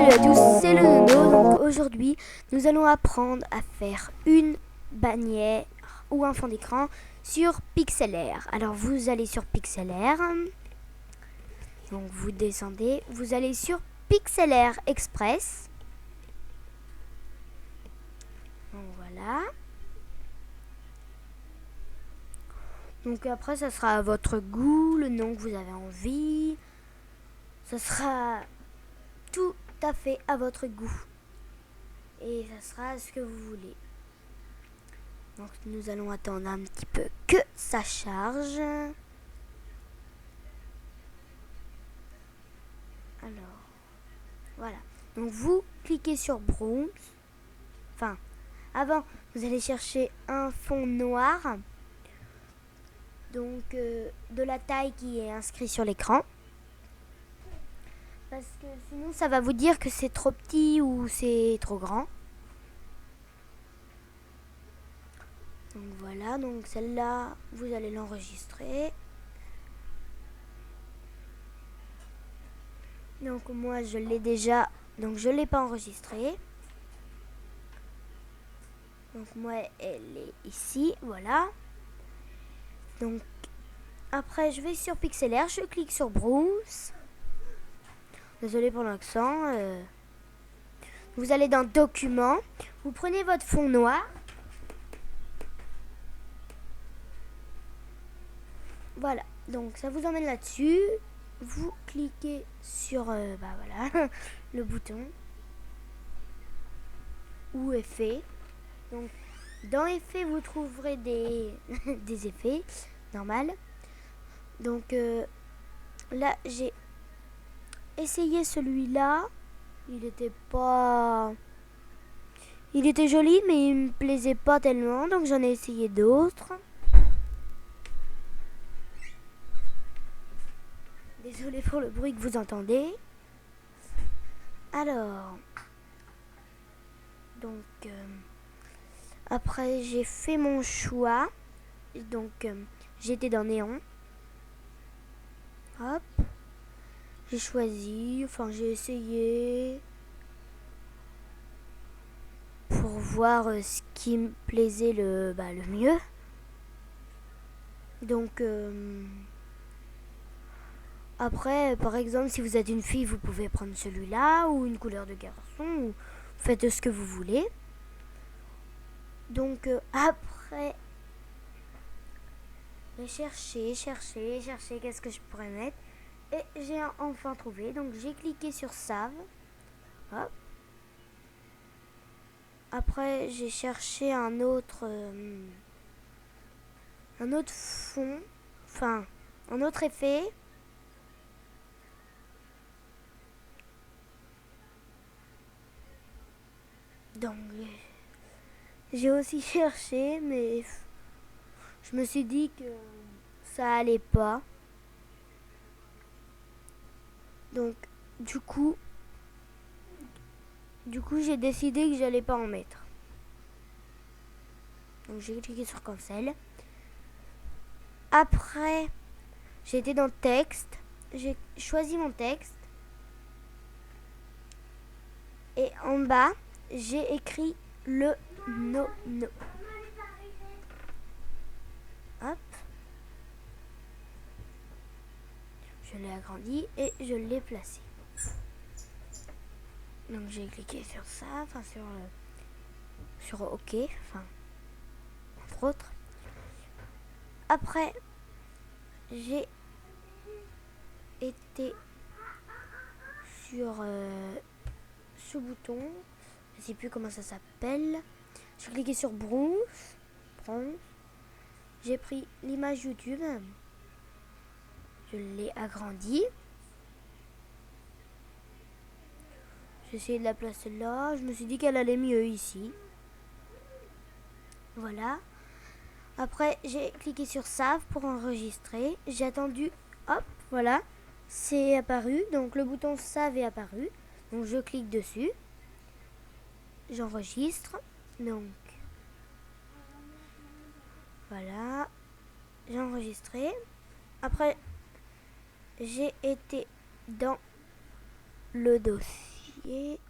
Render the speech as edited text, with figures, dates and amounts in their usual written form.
Salut à tous, c'est le Nono. Donc aujourd'hui, nous allons apprendre à faire une bannière ou un fond d'écran sur Pixlr. Alors vous allez sur Pixlr, donc vous descendez, vous allez sur Pixlr Express. Donc voilà. Donc après, ça sera à votre goût, le nom que vous avez envie. Ça sera tout à fait à votre goût. Et ça sera ce que vous voulez. Donc nous allons attendre un petit peu que ça charge. Alors, voilà. Donc vous cliquez sur Bronze. Enfin, avant, vous allez chercher un fond noir. Donc de la taille qui est inscrite sur l'écran. Parce que sinon ça va vous dire que c'est trop petit ou c'est trop grand. Donc voilà, donc celle-là, vous allez l'enregistrer. Donc moi je l'ai déjà, donc je l'ai pas enregistrée. Donc moi elle est ici, voilà. Donc après je vais sur Pixlr, je clique sur Bruce. Désolé pour l'accent. Vous allez dans Documents, vous prenez votre fond noir. Voilà, donc ça vous emmène là-dessus. Vous cliquez sur voilà, le bouton ou effet. Donc dans effet vous trouverez des, des effets normal. Donc là j'ai essayé celui-là. Il était joli mais il me plaisait pas tellement, donc j'en ai essayé d'autres. Désolée pour le bruit que vous entendez. Alors, donc après j'ai fait mon choix. Donc j'étais dans Néon. Hop. J'ai choisi, enfin j'ai essayé pour voir ce qui me plaisait le mieux. Donc après, par exemple, si vous êtes une fille, vous pouvez prendre celui-là ou une couleur de garçon, ou faites ce que vous voulez. Donc après, j'ai cherché, qu'est-ce que je pourrais mettre. Et j'ai enfin trouvé, donc j'ai cliqué sur Save. Hop. Après, j'ai cherché un autre fond, enfin, un autre effet. Donc, j'ai aussi cherché, mais je me suis dit que ça allait pas. Donc, du coup, j'ai décidé que j'allais pas en mettre. Donc, j'ai cliqué sur Cancel. Après, j'ai été dans Texte. J'ai choisi mon texte. Et en bas, j'ai écrit le Nono. Hop. Je l'ai agrandi et je l'ai placé. Donc j'ai cliqué sur ça, enfin sur OK, enfin entre autres. Après, j'ai été sur ce bouton, je sais plus comment ça s'appelle. J'ai cliqué sur Bronze. J'ai pris l'image YouTube. Je l'ai agrandie. J'ai essayé de la placer là. Je me suis dit qu'elle allait mieux ici. Voilà. Après, j'ai cliqué sur Save pour enregistrer. J'ai attendu. Hop, voilà. C'est apparu. Donc, le bouton Save est apparu. Donc, je clique dessus. J'enregistre. Donc, voilà. J'ai enregistré. Après, j'ai été dans le dossier. copier.